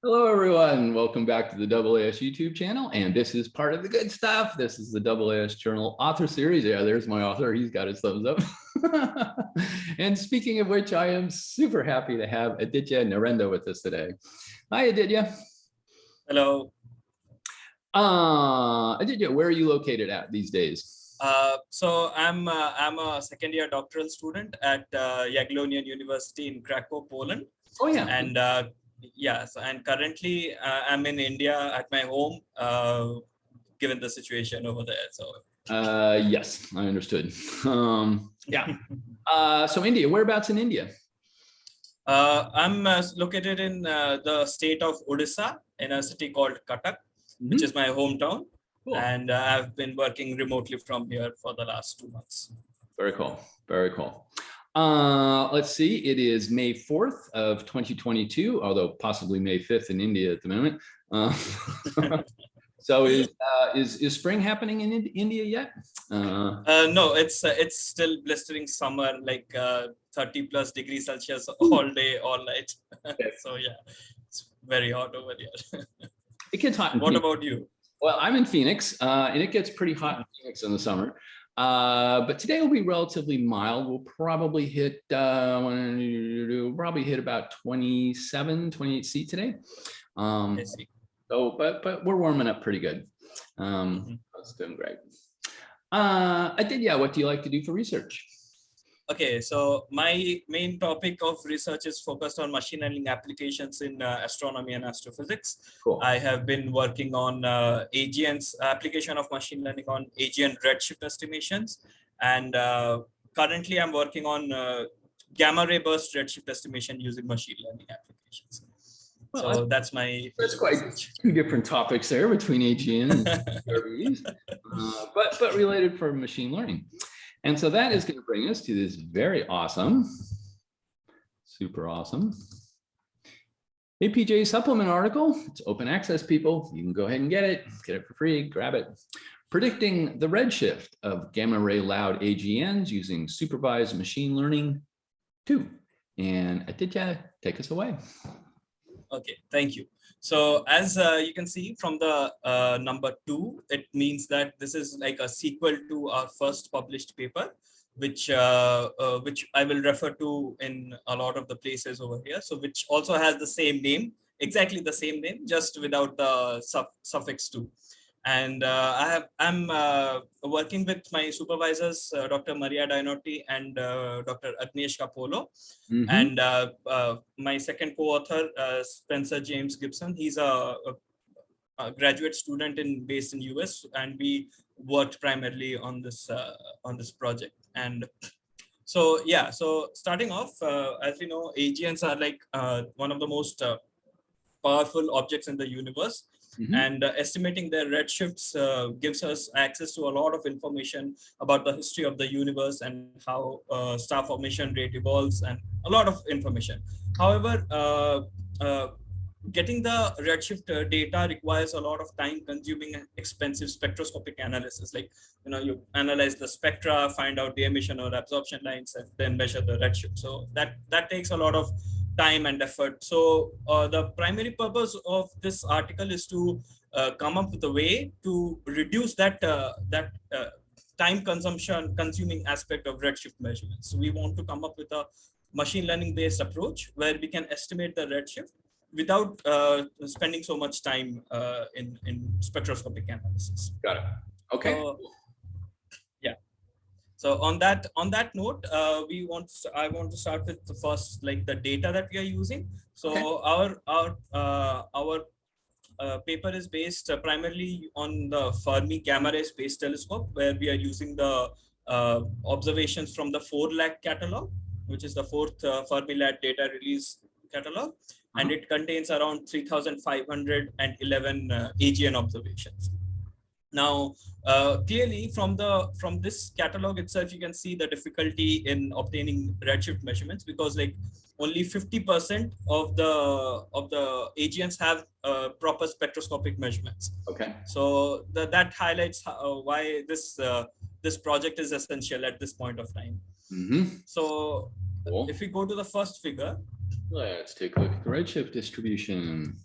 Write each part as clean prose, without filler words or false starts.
Hello, everyone. Welcome back to the AAS YouTube channel. And this is part of the good stuff. This is the AAS Journal Author Series. Yeah, there's my author. He's got his thumbs up. And speaking of which, I am super happy to have Aditya Narendra with us today. Hi, Aditya. Hello. Aditya, where are you located at these days? So I'm a second year doctoral student at Jagiellonian University in Krakow, Poland. Oh, yeah. And and currently I'm in India at my home, given the situation over there. So yes, I understood. Yeah. So India, whereabouts in India? I'm located in the state of Odisha in a city called Cuttack, which is my hometown. Cool. And I've been working remotely from here for the last 2 months. Very cool. Very cool. Let's see. It is May 4th of 2022, although possibly May 5th in India at the moment. So is spring happening in India yet? No, it's still blistering summer, like 30 plus degrees Celsius all day, all night. So yeah, it's very hot over here. It gets hot. What about you? Well, I'm in Phoenix, and it gets pretty hot in Phoenix in the summer. But today will be relatively mild. We'll probably hit about 27, 28 C today. So, but we're warming up pretty good. That's doing great. Aditya, what do you like to do for research? Okay, so my main topic of research is focused on machine learning applications in astronomy and astrophysics. Cool. I have been working on AGNs, application of machine learning on AGN redshift estimations. And currently I'm working on gamma ray burst redshift estimation using machine learning applications. Well, so that's quite two different topics there between AGN and RVs, but related for machine learning. And so that is going to bring us to this very awesome, super awesome APJ supplement article. It's open access, people. You can go ahead and get it for free, grab it. Predicting the redshift of gamma ray loud AGNs using supervised machine learning 2. And Aditya, take us away. Okay, thank you. So as you can see from the number 2, it means that this is like a sequel to our first published paper, which I will refer to in a lot of the places over here. So which also has the same name, exactly the same name, just without the suffix 2. And I'm working with my supervisors, Dr. Maria Dainotti and Dr. Agnieszka Polo. And my second co-author, Spencer James Gibson. He's a graduate student based in US, and we worked primarily on this project. And so yeah, so starting off, as we know, AGNs are like one of the most powerful objects in the universe. And estimating their redshifts gives us access to a lot of information about the history of the universe and how star formation rate evolves, and a lot of information. However, getting the redshift data requires a lot of time-consuming and expensive spectroscopic analysis. Like, you analyze the spectra, find out the emission or absorption lines, and then measure the redshift. So that takes a lot of time and effort. So the primary purpose of this article is to come up with a way to reduce that time consuming aspect of redshift measurements. So we want to come up with a machine learning based approach where we can estimate the redshift without spending so much time in spectroscopic analysis. Got it. Okay. So, yeah. So on that note, I want to start with the first, like the data that we are using. So our paper is based primarily on the Fermi Gamma Ray Space Telescope, where we are using the observations from the 4LAC catalog, which is the 4th Fermi-Lab data release catalog, and it contains around 3,511 AGN observations. Now, clearly from this catalog itself, you can see the difficulty in obtaining redshift measurements, because like only 50% of the AGNs have proper spectroscopic measurements. Okay. So that highlights why this project is essential at this point of time. So cool. If we go to the first figure, let's take a look at the redshift distribution.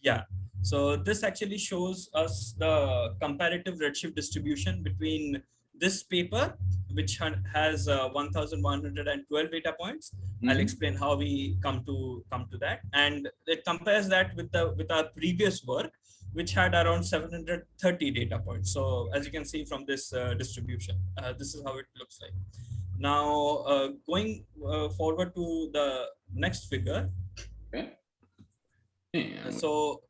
Yeah. So this actually shows us the comparative redshift distribution between this paper, which has 1,112 data points. I'll explain how we come to that, and it compares that with our previous work, which had around 730 data points. So as you can see from this distribution, this is how it looks like. Now, going forward to the next figure. Okay. And So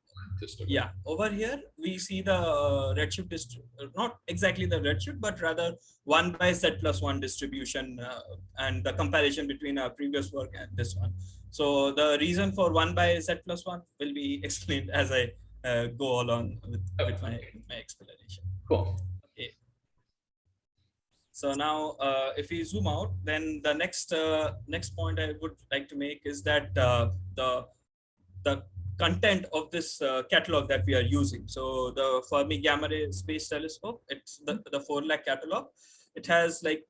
yeah, over here we see the redshift not exactly the redshift, but rather 1/z+1 distribution, and the comparison between our previous work and this one. So the reason for 1/z+1 will be explained as I go along with my explanation. cool. Okay. So now, if we zoom out, then the next point I would like to make is that the content of this catalog that we are using. So the Fermi Gamma Ray Space Telescope, it's the 4 lakh catalog. It has, like,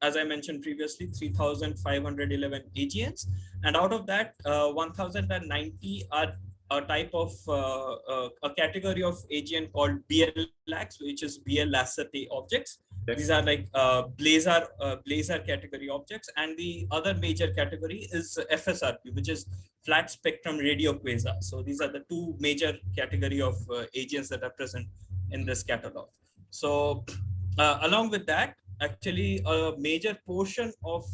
as I mentioned previously, 3,511 AGNs. And out of that, 1,090 are a type of a category of AGN called BLACs, which is BL Lacertae objects. These are like blazar category objects, and the other major category is FSRQ, which is flat spectrum radio quasar. So these are the two major category of AGNs that are present in this catalog. So along with that, actually a major portion of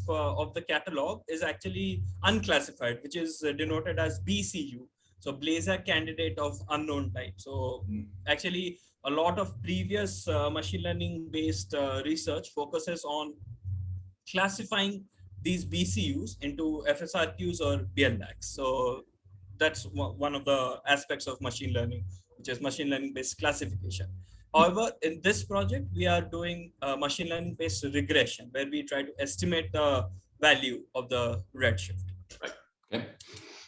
the catalog is actually unclassified, which is denoted as BCU. So blazar candidate of unknown type. So actually a lot of previous machine learning based research focuses on classifying these BCUs into FSRQs or BLACs. So that's one of the aspects of machine learning, which is machine learning based classification. However, in this project, we are doing machine learning based regression, where we try to estimate the value of the redshift. Right. Okay.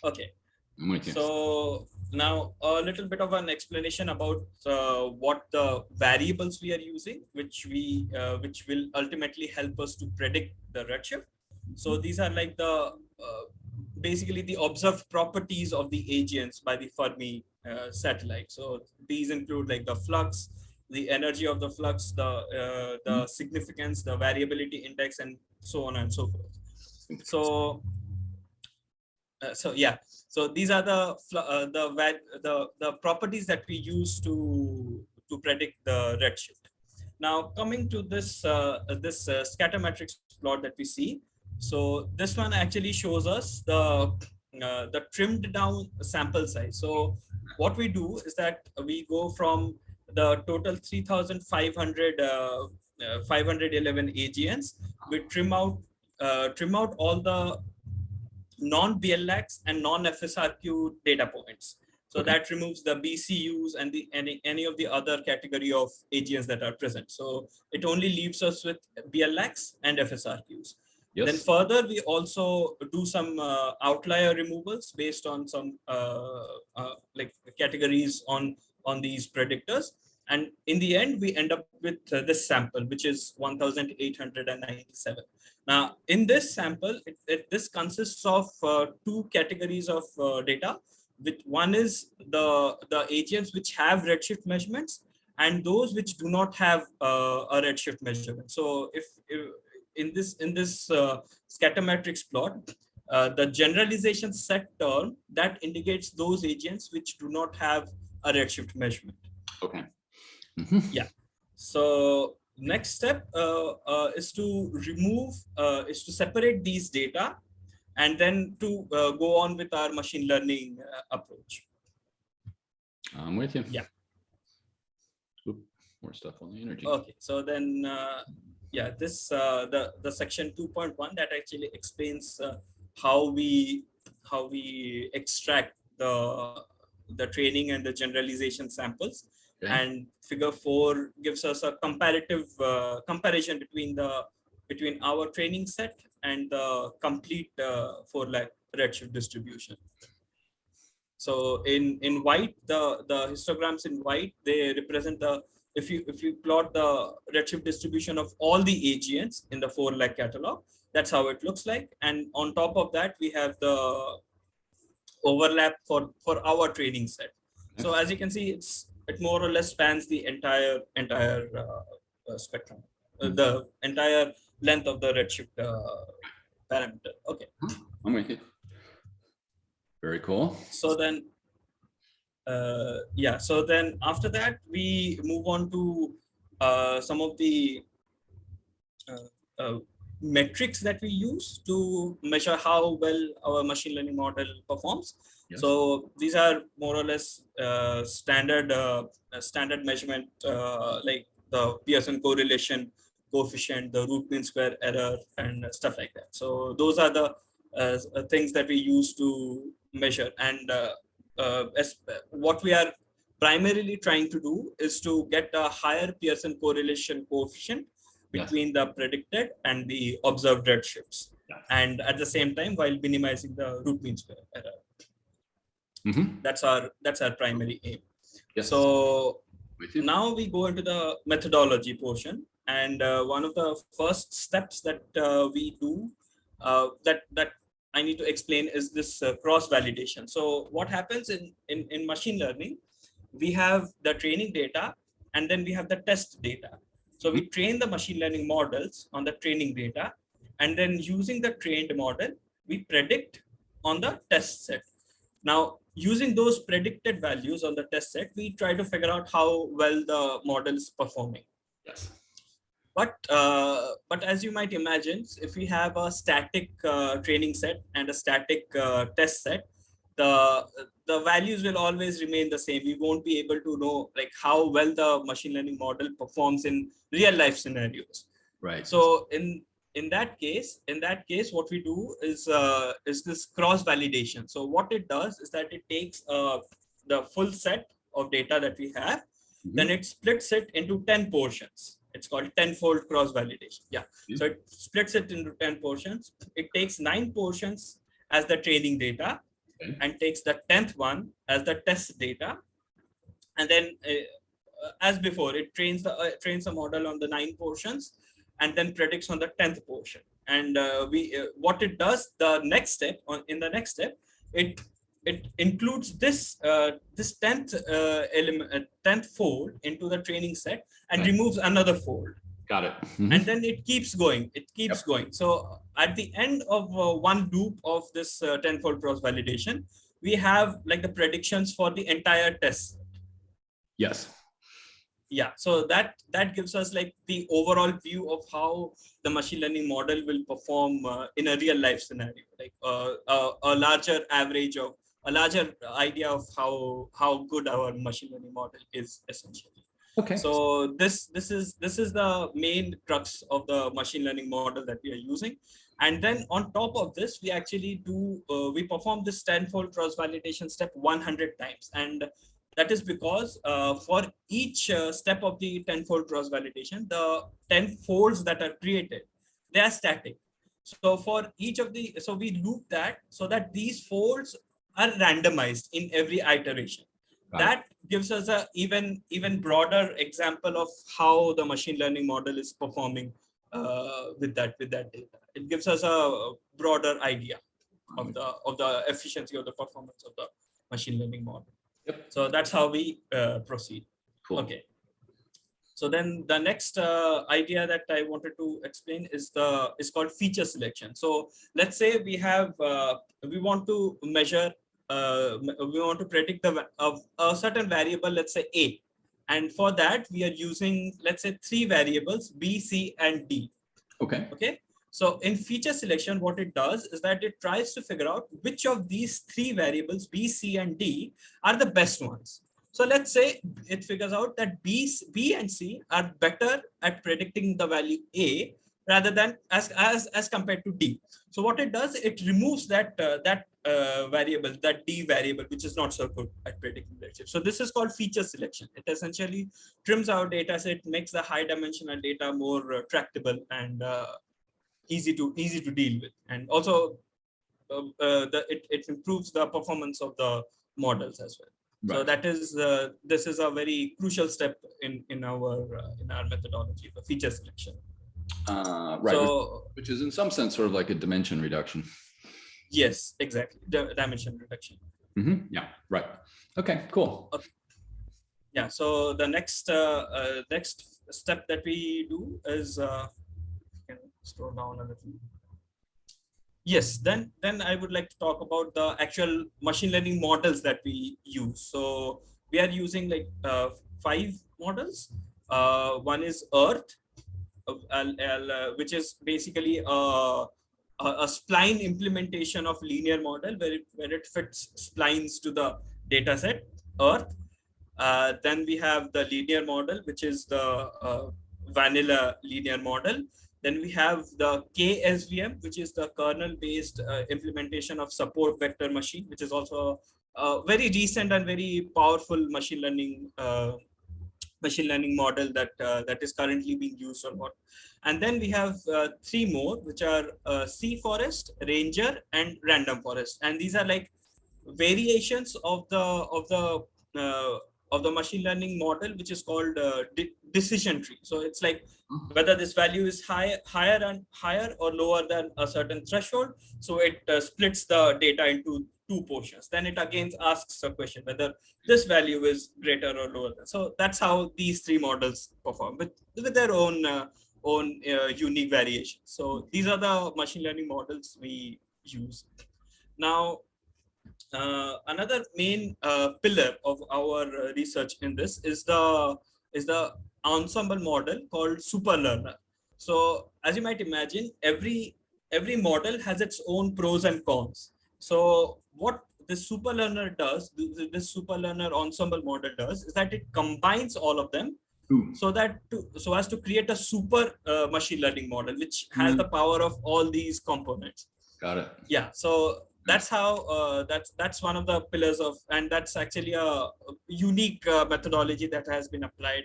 Okay. I'm with you. So now a little bit of an explanation about what the variables we are using, which will ultimately help us to predict the redshift. So these are like the basically the observed properties of the AGNs by the Fermi satellite. So these include like the flux, the energy of the flux, the significance, the variability index, and so on and so forth. So yeah, so these are the properties that we use to predict the redshift. Now coming to this scatter matrix plot that we see. So this one actually shows us the trimmed down sample size. So what we do is that we go from the total 3,500 511 AGNs. We trim out all the non-BLACs and non-FSRQ data points. So that removes the BCUs and the any of the other category of AGNs that are present. So it only leaves us with BLACs and FSRQs. Yes. Then further, we also do some outlier removals based on some like categories on these predictors. And in the end, we end up with this sample, which is 1,897. Now, in this sample, this consists of two categories of data. With one is the AGNs which have redshift measurements, and those which do not have a redshift measurement. So, if in this scatter matrix plot, the generalization set term that indicates those AGNs which do not have a redshift measurement. Okay. Yeah. So next step is to separate these data, and then to go on with our machine learning approach. I'm with you. Yeah. Oop, more stuff on the energy. Okay. So then, yeah, this the section 2.1 that actually explains how we extract the training and the generalization samples. Okay. And figure 4 gives us a comparative comparison between our training set and the complete 4 lakh redshift distribution. So in white, the histograms in white, they represent if you plot the redshift distribution of all the AGNs in the 4 lakh catalog, that's how it looks like. And on top of that, we have the overlap for our training set. So as you can see, it more or less spans the entire spectrum, the entire length of the redshift parameter. Okay. I'm with you. Very cool. So then, yeah. So then after that, we move on to some of the metrics that we use to measure how well our machine learning model performs. Yes. So these are more or less standard measurement, like the Pearson correlation coefficient, the root mean square error, and stuff like that. So those are the things that we use to measure. And what we are primarily trying to do is to get a higher Pearson correlation coefficient between the predicted and the observed redshifts, and at the same time while minimizing the root mean square error. That's our primary aim. Yes. So now we go into the methodology portion, and one of the first steps that we do that I need to explain is this cross validation. So what happens in machine learning, we have the training data and then we have the test data. So we train the machine learning models on the training data, and then using the trained model, we predict on the test set. Now, using those predicted values on the test set, we try to figure out how well the model is performing. Yes. But as you might imagine, if we have a static training set and a static test set, the values will always remain the same. We won't be able to know like how well the machine learning model performs in real life scenarios. Right. So in that case, what we do is this cross validation. So what it does is that it takes the full set of data that we have, then it splits it into 10 portions. It's called 10-fold cross validation. Yeah. So it splits it into 10 portions. It takes 9 portions as the training data, and takes the 10th one as the test data, and then as before, it trains the model on the 9 portions and then predicts on the 10th portion. And what it does, the next step, it includes this 10th element, 10th fold into the training set and removes another fold. Got it. And then it keeps going. Going. So at the end of one loop of this 10-fold cross validation, we have like the predictions for the entire test. Yes. Yeah. So that gives us like the overall view of how the machine learning model will perform in a real life scenario, like a larger idea of how good our machine learning model is essentially. Okay. So this is the main crux of the machine learning model that we are using, and then on top of this, we actually we perform this 10-fold cross validation step 100 times, and that is because for each step of the 10-fold cross validation, the 10 folds that are created, they are static. So for each of so we loop that so that these folds are randomized in every iteration. That gives us a even broader example of how the machine learning model is performing with that data. It gives us a broader idea of the efficiency or the performance of the machine learning model. Yep. So that's how we proceed. Cool. Okay. So then the next idea that I wanted to explain is called feature selection. So let's say we want to measure. We want to predict a certain variable, let's say A, and for that we are using, let's say, 3 variables B, C, and D. Okay. Okay. So in feature selection, what it does is that it tries to figure out which of these 3 variables B, C, and D are the best ones. So let's say it figures out that B and C are better at predicting the value A rather than as compared to D. So what it does, it removes that variable, that D variable, which is not so good at predicting redshift. So this is called feature selection. It essentially trims our data set, makes the high dimensional data more tractable and easy to deal with, and also it improves the performance of the models as well. Right. So that is this is a very crucial step in our methodology, the feature selection. Right. So, which is in some sense sort of like a dimension reduction. Yes, exactly. Dimension reduction. Yeah, right. Okay, cool. Okay. Yeah, so the next step that we do is can scroll down a little. Yes, then I would like to talk about the actual machine learning models that we use. So we are using like 5 models. One is Earth, which is basically a spline implementation of linear model where it fits splines to the data set, Earth. Then we have the linear model, which is the vanilla linear model. Then we have the KSVM, which is the kernel-based implementation of support vector machine, which is also a very recent and very powerful machine learning model that is currently being used a lot. And then we have 3 more, which are C forest, ranger, and random forest. And these are like variations of the machine learning model, which is called decision tree. So it's like whether this value is higher or lower than a certain threshold. So it splits the data into 2 portions. Then it again asks a question whether this value is greater or lower. So that's how these 3 models perform with their own unique variations. So these are the machine learning models we use. Now, another main pillar of our research in this is the ensemble model called superlearner. So as you might imagine, every model has its own pros and cons. So what this superlearner does, this superlearner ensemble model does, is that it combines all of them so as to create a super machine learning model which has the power of all these components. Got it. Yeah, so that's how that's one of the pillars of, and that's actually a unique methodology that has been applied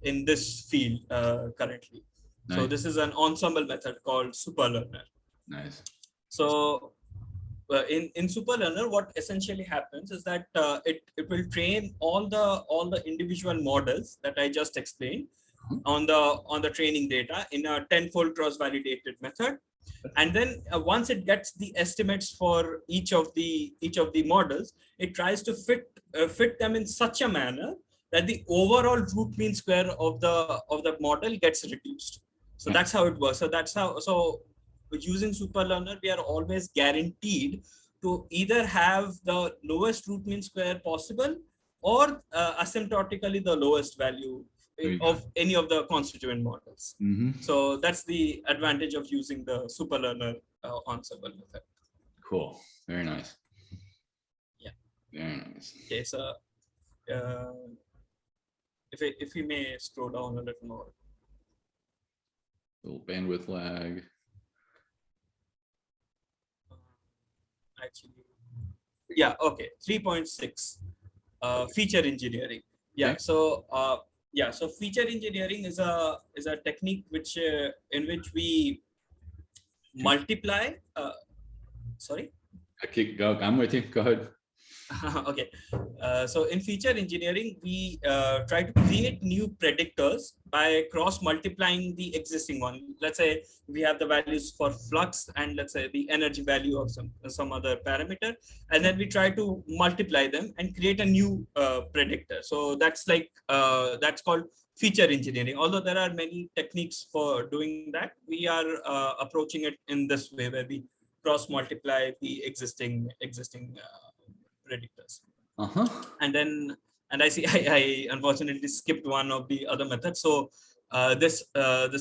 in this field currently. Nice. So this is an ensemble method called superlearner. Nice. So in superlearner, what essentially happens is that it will train all the individual models that I just explained on the training data in a 10-fold cross-validated method. And then once it gets the estimates for each of the models, it tries to fit them in such a manner that the overall root mean square of the model gets reduced. So that's how it works. So using superlearner, we are always guaranteed to either have the lowest root mean square possible or asymptotically the lowest value of any of the constituent models. So that's the advantage of using the superlearner ensemble method. Cool. Very nice. Yeah. Very nice. Okay, so if we may scroll down a little more. Little bandwidth lag. Actually, yeah. Okay. 3.6. Feature engineering. Yeah. Okay. So feature engineering is a technique which in which we multiply. Sorry. Okay, go. I'm with you. Go ahead. Okay. So in feature engineering, we try to create new predictors by cross multiplying the existing one. Let's say we have the values for flux and let's say the energy value of some other parameter, and then we try to multiply them and create a new predictor. So that's like that's called feature engineering. Although there are many techniques for doing that, we are approaching it in this way where we cross multiply the existing predictors. And I see I unfortunately skipped one of the other methods. So this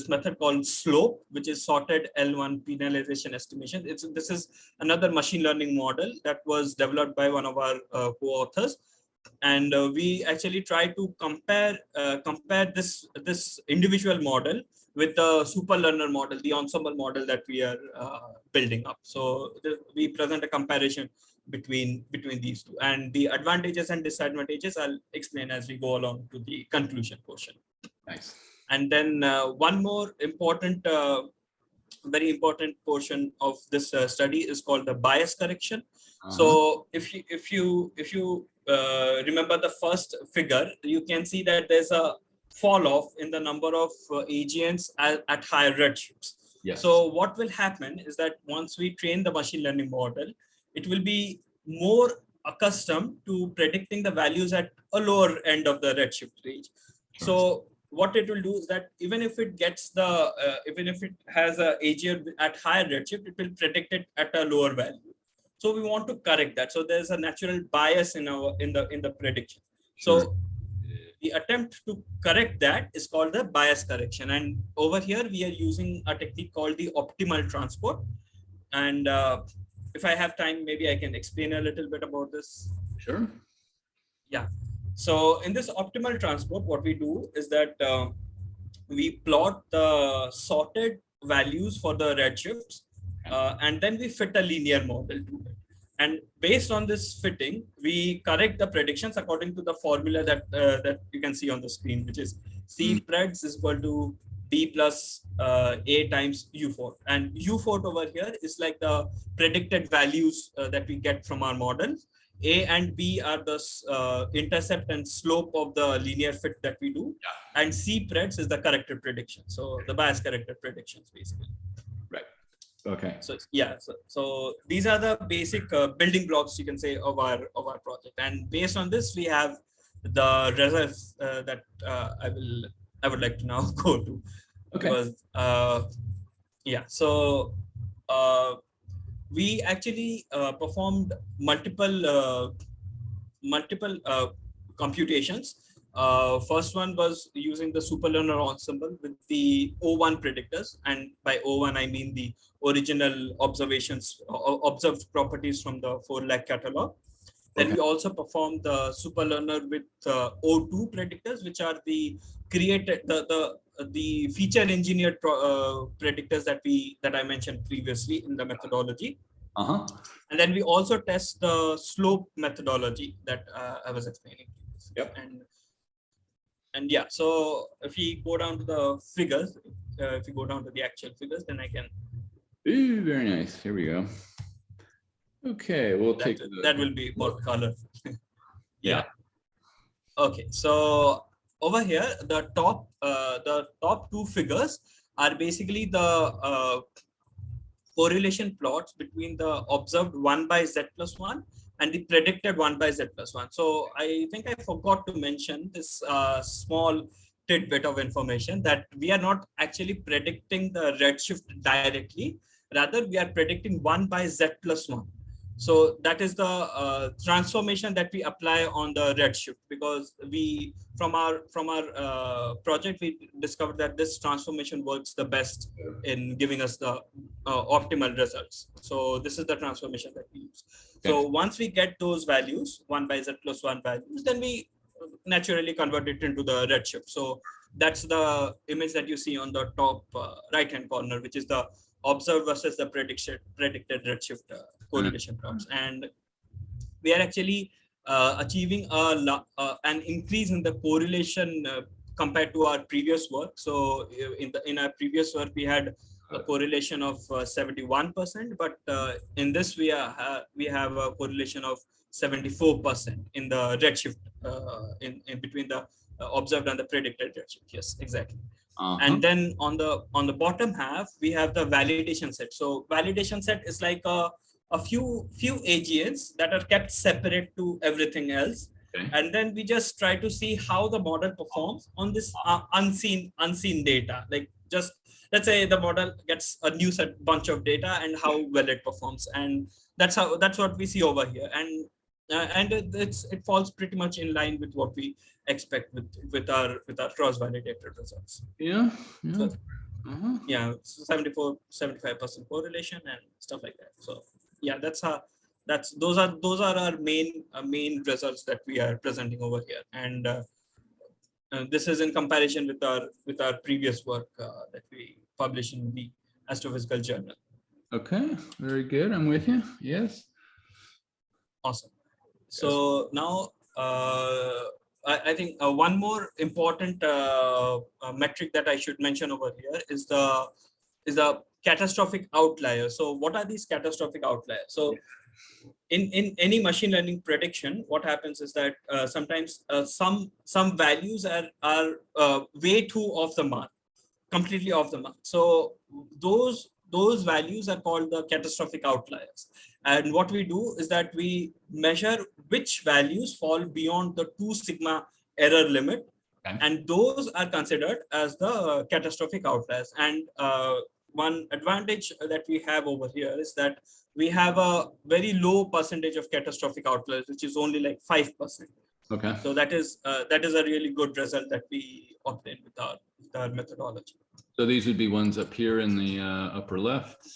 method called SLOPE, which is sorted L1 penalization estimation. This is another machine learning model that was developed by one of our co-authors, and we actually try to compare this individual model with the superlearner model, the ensemble model that we are building up. So we present a comparison between these two, and the advantages and disadvantages I'll explain as we go along to the conclusion portion. Nice. And then one more important, very important portion of this study is called the bias correction. So if you remember the first figure, you can see that there's a fall off in the number of AGNs at higher redshifts. Yes. So what will happen is that once we train the machine learning model, it will be more accustomed to predicting the values at a lower end of the redshift range. So what it will do is that even if it gets the, even if it has a AGN at higher redshift, it will predict it at a lower value. So we want to correct that. So there's a natural bias in the prediction. So the attempt to correct that is called the bias correction. And over here, we are using a technique called the optimal transport. And if I have time, maybe I can explain a little bit about this. Sure. Yeah. So in this optimal transport, what we do is that we plot the sorted values for the redshifts, and then we fit a linear model to it. And based on this fitting, we correct the predictions according to the formula that you can see on the screen, which is C preds is equal to B plus A times U4. And U4 over here is like the predicted values that we get from our model. A and B are the intercept and slope of the linear fit that we do. Yeah. And C preds is the corrected prediction. So the bias corrected predictions, basically. Right. Okay. So yeah, so these are the basic building blocks, you can say, of our project. And based on this, we have the results that I would like to now go to. Okay. Because yeah, so we actually performed multiple computations. First one was using the superlearner ensemble with the O1 predictors, and by O1 I mean the original observations, observed properties from the 4 lakh catalog. Then we also performed the superlearner with O2 predictors, which are the created the feature engineered predictors that I mentioned previously in the methodology. And then we also test the slope methodology that I was explaining. Yep. And yeah, so if we go down to the figures, if we go down to the actual figures, then I can. Ooh, very nice. Here we go. Okay, we'll take that will be more colorful. Yeah. Okay, so over here, the top 2 figures are basically the correlation plots between the observed 1 by z plus 1 and the predicted 1 by z plus 1. So I think I forgot to mention this small tidbit of information, that we are not actually predicting the redshift directly. Rather, we are predicting 1 by z plus 1. So that is the transformation that we apply on the redshift, because we from our project we discovered that this transformation works the best in giving us the optimal results. So this is the transformation that we use. So once we get those values, 1 by z plus 1 values, then we naturally convert it into the redshift. So that's the image that you see on the top right hand corner, which is the observed versus the predicted redshift correlation plots. And we are actually achieving an increase in the correlation compared to our previous work. So in our previous work we had a correlation of 71%, but in this we have a correlation of 74% in the redshift in between the observed and the predicted redshift. Yes, exactly. And then on the bottom half we have the validation set. So validation set is like a few AGNs that are kept separate to everything else. And then we just try to see how the model performs on this unseen data. Like, just let's say the model gets a new bunch of data and how well it performs, and that's what we see over here. And it falls pretty much in line with what we expect with our cross-validated results. Yeah. So, yeah, 74-75% correlation and stuff like that. So yeah, those are our main results that we are presenting over here. And this is in comparison with our previous work that we published in the Astrophysical Journal. Okay, very good. I'm with you. Yes. Awesome. So now I think one more important metric that I should mention over here is the catastrophic outlier. So what are these catastrophic outliers? So in any machine learning prediction, what happens is that sometimes some values are way too off the mark, completely off the mark. So those values are called the catastrophic outliers. And what we do is that we measure which values fall beyond the 2 sigma error limit. Okay. And those are considered as the catastrophic outliers. And one advantage that we have over here is that we have a very low percentage of catastrophic outliers, which is only like 5%. Okay. So that is a really good result that we obtain with our methodology. So these would be ones up here in the upper left.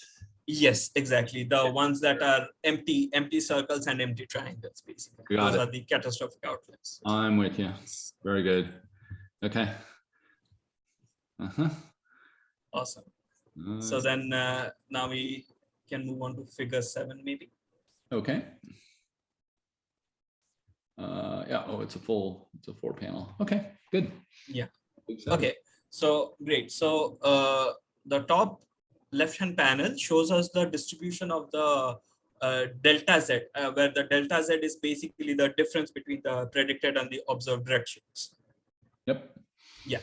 Yes, exactly. The ones that are empty circles and empty triangles, basically. Those are the catastrophic outliers. I'm with you. Very good. Okay. Awesome. So then now we can move on to figure 7, maybe. Okay. Yeah. Oh, it's a 4 panel. Okay. Good. Yeah. Okay. So great. So the top left-hand panel shows us the distribution of the delta Z, where the delta Z is basically the difference between the predicted and the observed redshifts. Yep. Yeah.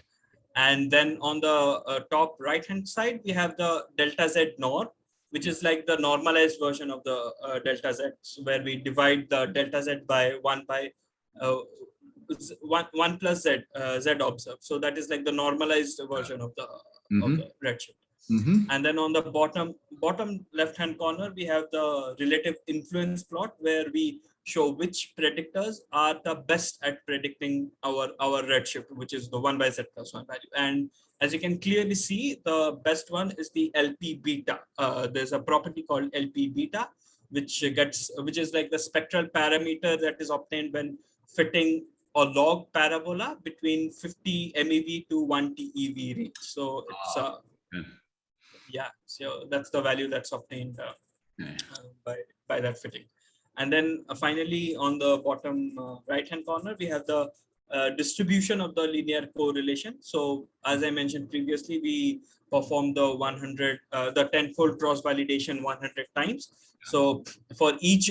And then on the top right-hand side, we have the delta Z norm, which is like the normalized version of the delta Z, where we divide the delta Z by 1 plus Z, Z observed. So that is like the normalized version of the redshift. And then on the bottom left-hand corner, we have the relative influence plot, where we show which predictors are the best at predicting our redshift, which is the 1 by Z plus 1 value. And as you can clearly see, the best one is the LP beta. There's a property called LP beta, which is like the spectral parameter that is obtained when fitting a log parabola between 50 MeV to 1 TeV range. So it's yeah, so that's the value that's obtained by that fitting. And then finally, on the bottom right-hand corner, we have the distribution of the linear correlation. So as I mentioned previously, we perform the tenfold cross validation 100 times. So for each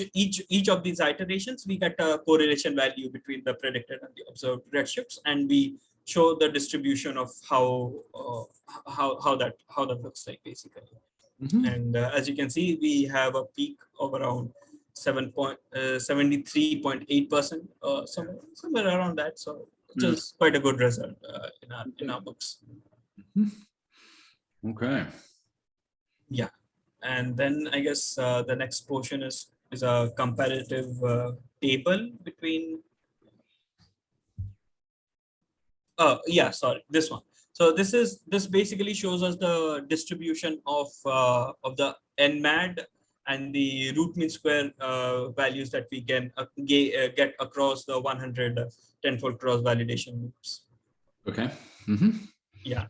of these iterations, we get a correlation value between the predicted and the observed redshifts, and we show the distribution of how that looks like, basically. And as you can see, we have a peak of around 73.8%, somewhere around that. So which is quite a good result in our books. Okay. Yeah, and then I guess the next portion is a comparative table between. This one. So this basically shows us the distribution of the NMAD and the root mean square values that we can get across the 100 tenfold cross validation loops. Okay. Yeah.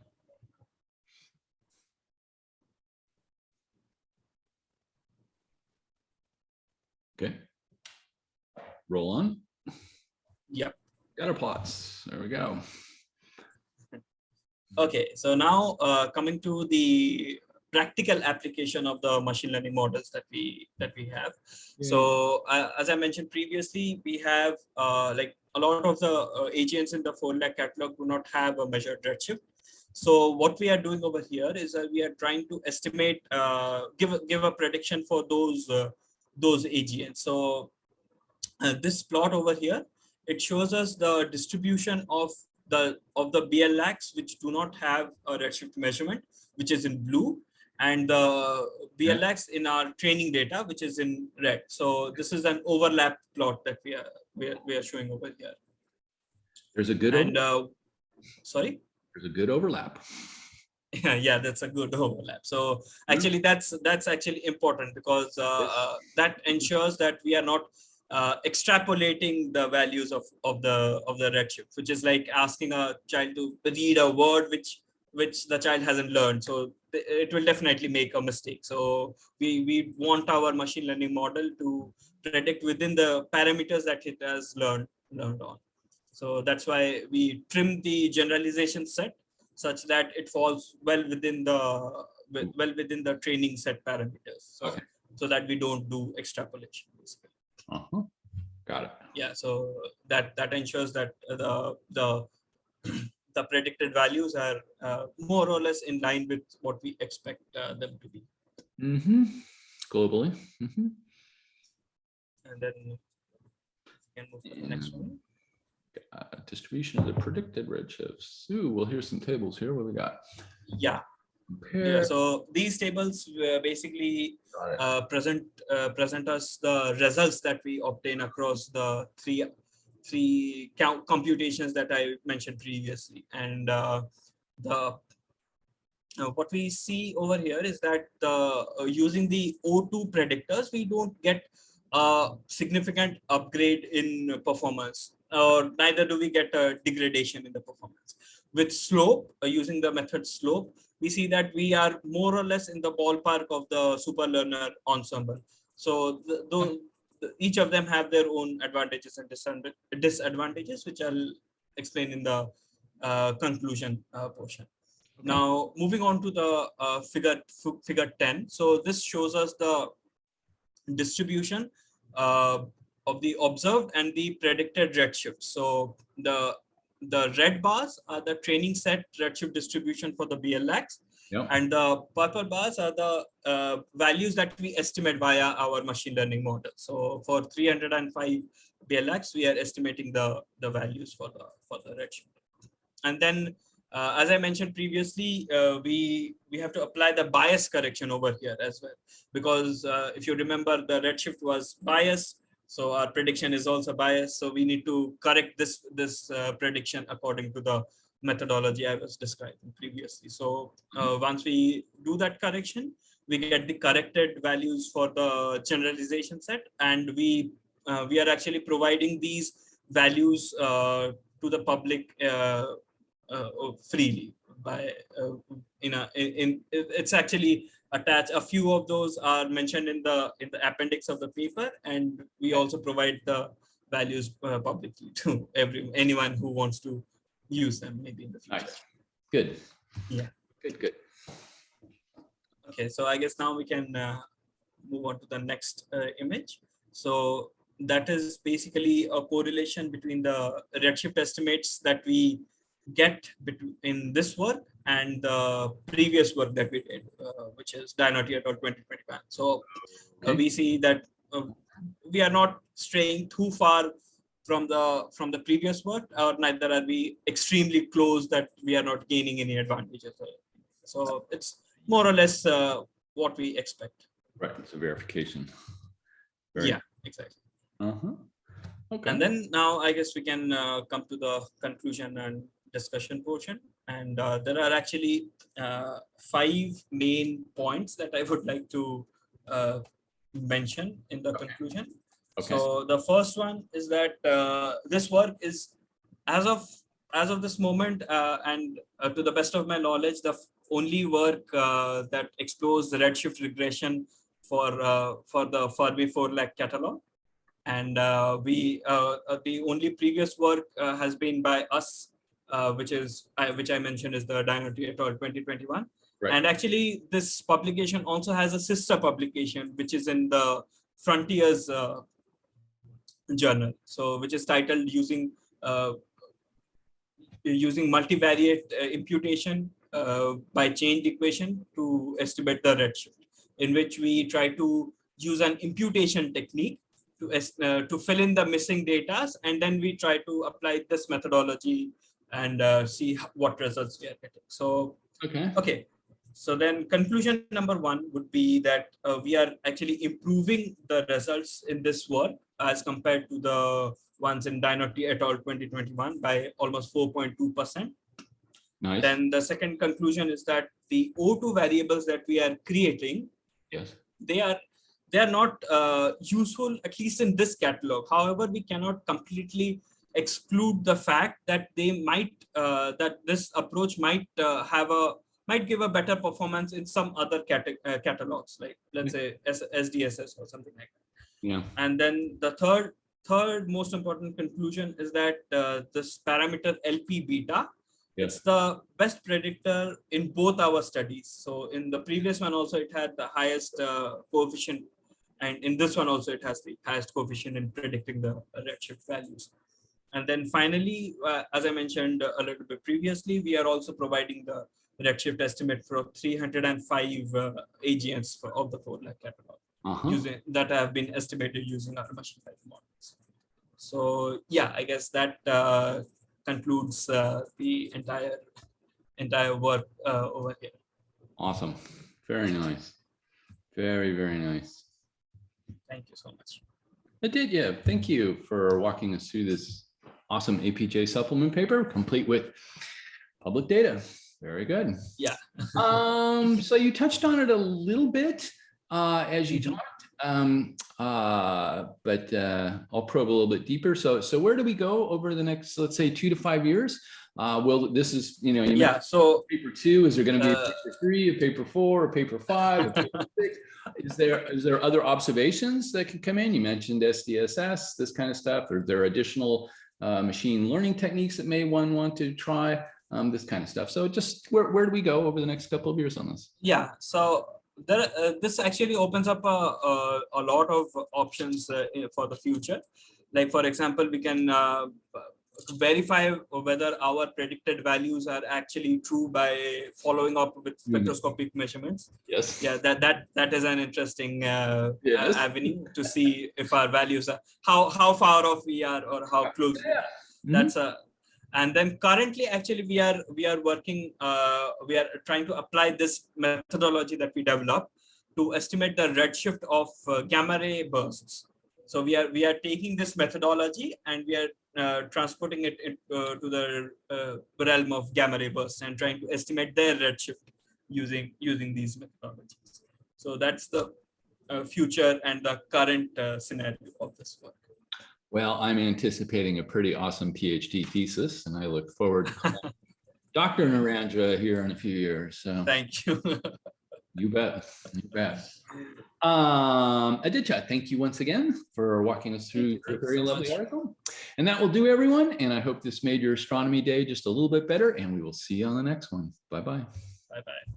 Okay. Roll on. Yep. Scatter plots. There we go. Okay, so now coming to the practical application of the machine learning models that we have. Yeah. So as I mentioned previously, we have like a lot of the AGNs in the 4 lakh catalog do not have a measured redshift. So what we are doing over here is we are trying to estimate, give a prediction for those AGNs. So this plot over here, it shows us the distribution of the BLACs which do not have a redshift measurement, which is in blue, and the BLACs in our training data, which is in red. So this is an overlap plot that we are showing over here. There's a good sorry. There's a good overlap. Yeah, that's a good overlap. So actually, that's actually important, because that ensures that we are not extrapolating the values of the redshift, which is like asking a child to read a word which the child hasn't learned. So it will definitely make a mistake. So we want our machine learning model to predict within the parameters that it has learned on. So that's why we trim the generalization set such that it falls well within the training set parameters. So that we don't do extrapolation, basically. Got it. Yeah, so that ensures that the predicted values are more or less in line with what we expect them to be. Globally. And then we can move to the next one. Distribution of the predicted redshifts. Ooh, well, here's some tables here. What do we got? Yeah. Compare. Yeah, so these tables basically present us the results that we obtain across the three computations that I mentioned previously. And what we see over here is that using the O2 predictors, we don't get a significant upgrade in performance, or neither do we get a degradation in the performance. With slope, using the method slope, we see that we are more or less in the ballpark of the super learner ensemble. So each of them have their own advantages and disadvantages, which I'll explain in the conclusion portion. Okay. Now, moving on to the figure 10. So this shows us the distribution of the observed and the predicted redshift. So the red bars are the training set redshift distribution for the BLX. Yep. And the purple bars are the values that we estimate via our machine learning model. So for 305 BLX, we are estimating the values for the redshift. And then, as I mentioned previously, we have to apply the bias correction over here as well, because if you remember, the redshift was biased, so our prediction is also biased. So we need to correct this prediction according to the methodology I was describing previously. So once we do that correction, we get the corrected values for the generalization set, and we are actually providing these values to the public freely by it's actually attached. A few of those are mentioned in the appendix of the paper, and we also provide the values publicly to anyone who wants to use them maybe in the future. Nice. Good. Yeah. Good. Okay, so I guess now we can move on to the next image. So that is basically a correlation between the redshift estimates that we get in this work and the previous work that we did, which is Dynati et al. 2021. So we see that we are not straying too far from the previous work, or neither are we extremely close that we are not gaining any advantages. So it's more or less what we expect. Right, it's a verification. Yeah, exactly. Okay. And then now I guess we can come to the conclusion and discussion portion. And there are actually 5 main points that I would like to mention in the conclusion. Okay. So the first one is that this work is, as of this moment, and to the best of my knowledge, the only work that explores the redshift regression for the Furby 4 lakh catalog. And the only previous work has been by us, which I mentioned is the Dynati et al. 2021. Right. And actually, this publication also has a sister publication, which is in the Frontiers journal. So, which is titled using multivariate imputation by changed equation to estimate the redshift, in which we try to use an imputation technique to fill in the missing data, and then we try to apply this methodology and see what results we are getting. So, okay. So then conclusion number 1 would be that we are actually improving the results in this work as compared to the ones in Dynati et al. 2021 by almost 4.2%. Nice. Then the second conclusion is that the O2 variables that we are creating, yes, they are not useful, at least in this catalog. However, we cannot completely exclude the fact that they might that this approach might give a better performance in some other catalogs, like let's say SDSS or something like that. Yeah. And then the third most important conclusion is that this parameter LP beta, it's the best predictor in both our studies. So in the previous one also it had the highest coefficient, and in this one also it has the highest coefficient in predicting the redshift values. And then finally, as I mentioned a little bit previously, we are also providing the redshift estimate for 305 AGNs of the 4 lakh catalog. that have been estimated using our machine learning models. So yeah, I guess that concludes the entire work over here. Awesome. Very nice. Very, very nice. Thank you so much. Aditya, thank you for walking us through this awesome APJ supplement paper, complete with public data. Very good. Yeah. So you touched on it a little bit as you talked, but I'll probe a little bit deeper. So where do we go over the next, let's say, 2 to 5 years? This is, you yeah. So paper 2, is there going to be a paper 3, a paper 4, a paper 5, a paper 6? Is there other observations that can come in? You mentioned SDSS, this kind of stuff. Are there additional machine learning techniques that one want to try? This kind of stuff. So just where do we go over the next couple of years on this? Yeah. So this actually opens up a lot of options for the future. Like, for example, we can verify whether our predicted values are actually true by following up with spectroscopic measurements. Yes. Yeah, that is an interesting avenue to see if our values are how far off we are or how close. Yeah. That's and then currently actually we are working we are trying to apply this methodology that we developed to estimate the redshift of gamma ray bursts. So we are taking this methodology and we are transporting it to the realm of gamma ray bursts and trying to estimate their redshift using these methodologies. So that's the future and the current scenario of this work. Well, I'm anticipating a pretty awesome PhD thesis, and I look forward to Dr. Narendra here in a few years. So thank you. You bet. You bet. Aditya, thank you once again for walking us through a very lovely article. And that will do, everyone. And I hope this made your astronomy day just a little bit better. And we will see you on the next one. Bye-bye. Bye-bye.